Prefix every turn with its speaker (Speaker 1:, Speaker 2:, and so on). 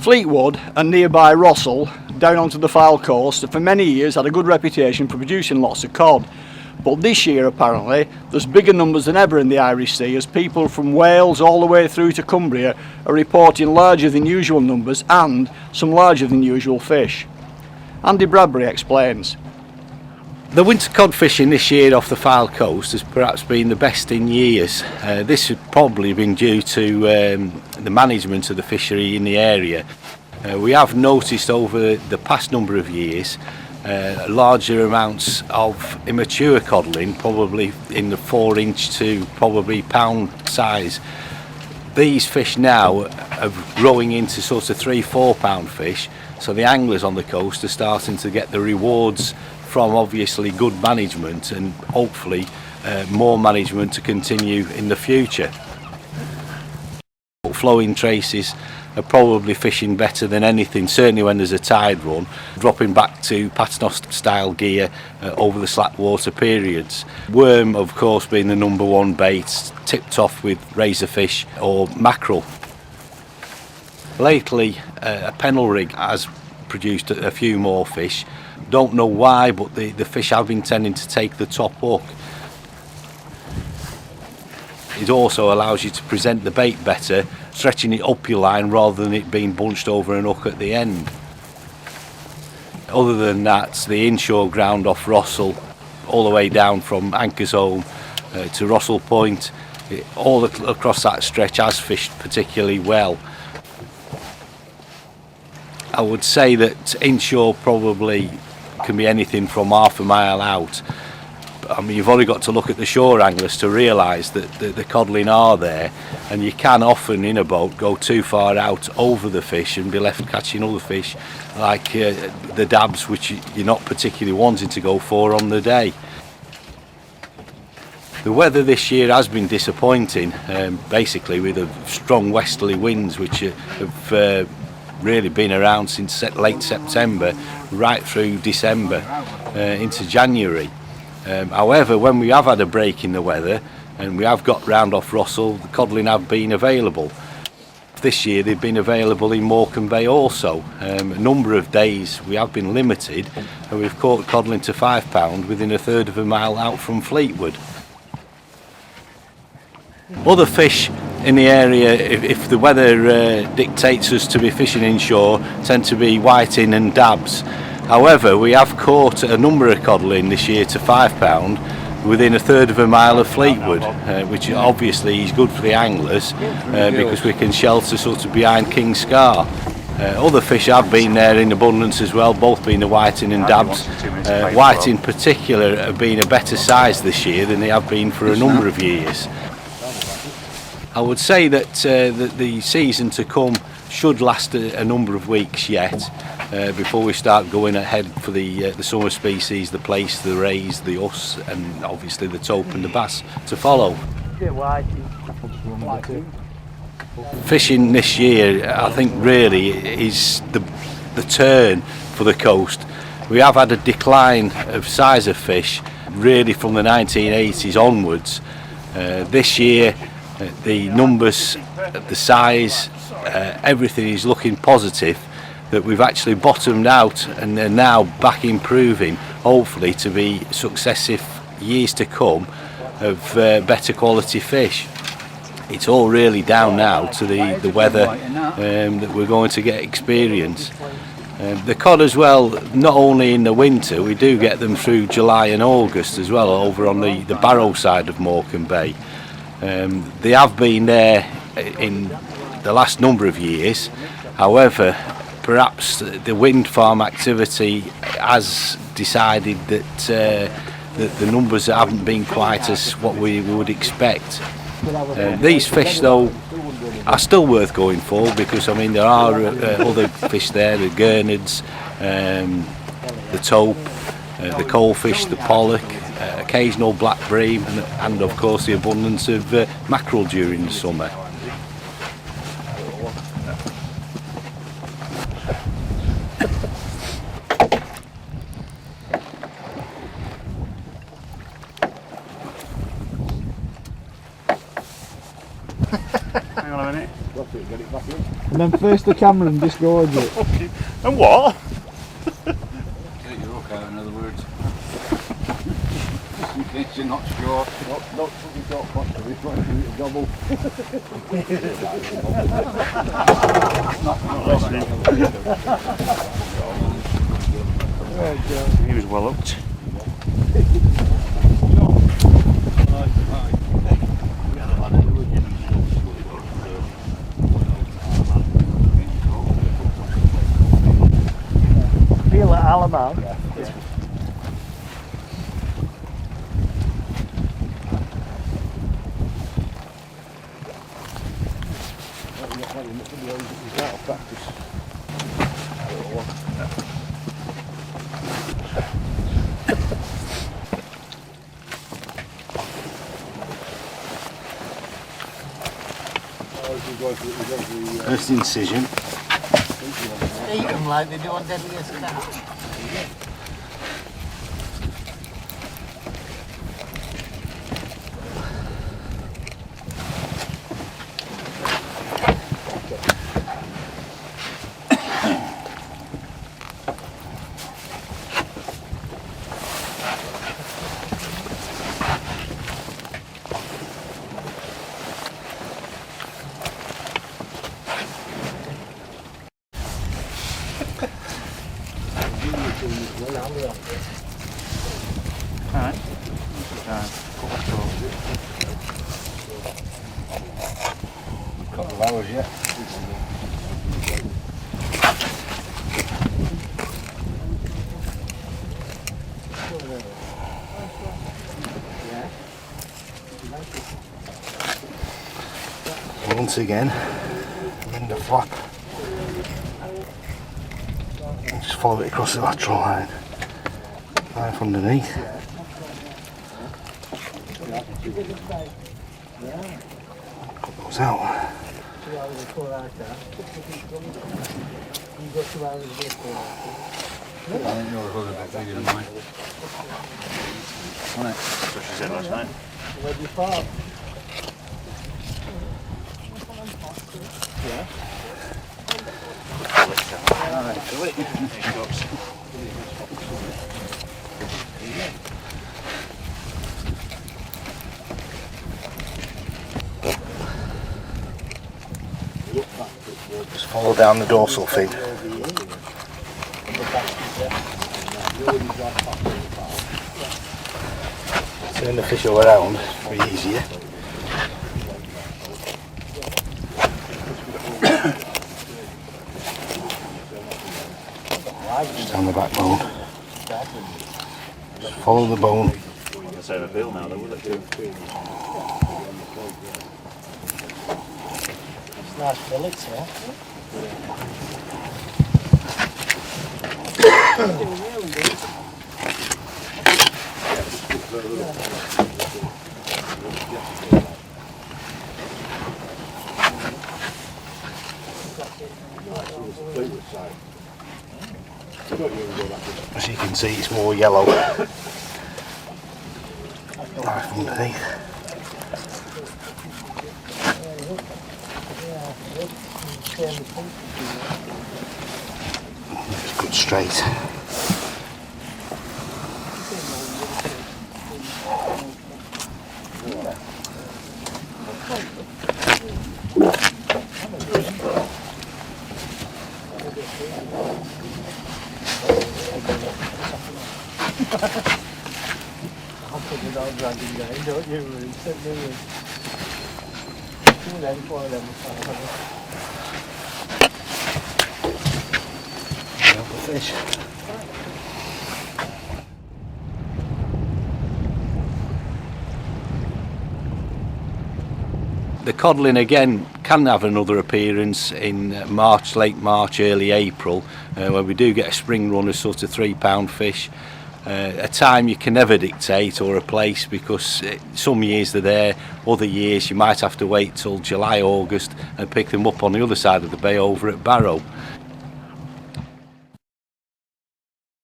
Speaker 1: Fleetwood and nearby Rossall, down onto the Phill coast, have for many years had a good reputation for producing lots of cod. But this year apparently there's bigger numbers than ever in the Irish Sea, as people from Wales all the way through to Cumbria are reporting larger than usual numbers and some larger than usual fish. Andy Bradbury explains.
Speaker 2: The winter cod fishing this year off the Phill coast has perhaps been the best in years. This has probably been due to the management of the fishery in the area. We have noticed over the past number of years larger amounts of immature codling, probably in the 4-inch to probably pound size. These fish now are growing into sort of 3-4 pound fish, so the anglers on the coast are starting to get the rewards from obviously good management, and hopefully more management to continue in the future. Flowing traces are probably fishing better than anything, certainly when there's a tide run, dropping back to paternoster style gear over the slack water periods. Worm of course being the number one bait, tipped off with razorfish or mackerel. Lately a pennel rig has produced a few more fish. Don't know why, but the fish have been tending to take the top hook. It also allows you to present the bait better, stretching it up your line rather than it being bunched over an hook at the end. Other than that, the inshore ground off Rossall, all the way down from Anchor's Home to Rossall Point, all across that stretch has fished particularly well. I would say that inshore probably can be anything from half a mile out. I mean, you've only got to look at the shore anglers to realise that the codling are there, and you can often in a boat go too far out over the fish and be left catching other fish like the dabs, which you're not particularly wanting to go for on the day. The weather this year has been disappointing, basically with the strong westerly winds which have really been around since late September right through December into January. However, when we have had a break in the weather and we have got round off Rossall, the codling have been available. This year they've been available in Morecambe Bay also. A number of days we have been limited, and we've caught codling to £5 within a third of a mile out from Fleetwood. Other fish in the area, if the weather dictates us to be fishing inshore, tend to be whiting and dabs. However, we have caught a number of codling this year to £5 within a third of a mile of Fleetwood, which obviously is good for the anglers because we can shelter sort of behind King's Scar. Other fish have been there in abundance as well, both being the whiting and dabs. White in particular have been a better size this year than they have been for a number of years. I would say that the season to come should last a number of weeks yet before we start going ahead for the summer species, the plaice, the rays, the us, and obviously the taupe and the bass to follow. Fishing this year, I think, really is the turn for the coast. We have had a decline of size of fish really from the 1980s onwards. This year the numbers, the size, everything is looking positive, that we've actually bottomed out and are now back improving, hopefully to be successive years to come of better quality fish. It's all really down now to the weather that we're going to get experience. The cod as well, not only in the winter, we do get them through July and August as well over on the Barrow side of Morecambe Bay. They have been there in the last number of years. However, perhaps the wind farm activity has decided that the numbers haven't been quite as what we would expect. These fish though are still worth going for, because I mean there are other fish there, the gurnards, the taupe, the coalfish, the pollock, occasional black bream, and of course the abundance of mackerel during the summer.
Speaker 3: Hang on a minute.
Speaker 1: And then face the camera and disgorge it.
Speaker 3: And what?
Speaker 2: Take your hook out, in other words. In case you're not sure.
Speaker 1: Not fucking top faster, we're trying to do it a double.
Speaker 3: He was well hooked.
Speaker 1: Feel at Alabama.
Speaker 2: First incision.
Speaker 4: Eat them like they do on Deadliest Catch.
Speaker 3: Alright.
Speaker 2: Couple of hours yet. Once again, bend the flap and just follow it across the lateral line, right from underneath. Cut those out. I think your hook a bit bigger than mine. Wasn't it?
Speaker 3: That's what she said last night.
Speaker 4: Where'd you fall?
Speaker 3: Alright, Phill it. There he goes.
Speaker 2: Just follow down the dorsal fin. Turn the fish all around, be easier. Just down the backbone. Just follow the bone.
Speaker 3: Let's have a Phill now, though, will it?
Speaker 4: It's nice fillets, yeah?
Speaker 2: As you can see, it's more yellow. Right underneath. Just good straight.
Speaker 4: Dragging down, don't you? Really? Two then, four of them.
Speaker 2: The fish. The codling again can have another appearance in March, late March, early April, where we do get a spring run of sort of £3 fish. A time you can never dictate or a place, because some years they're there, other years you might have to wait till July, August and pick them up on the other side of the bay over at Barrow.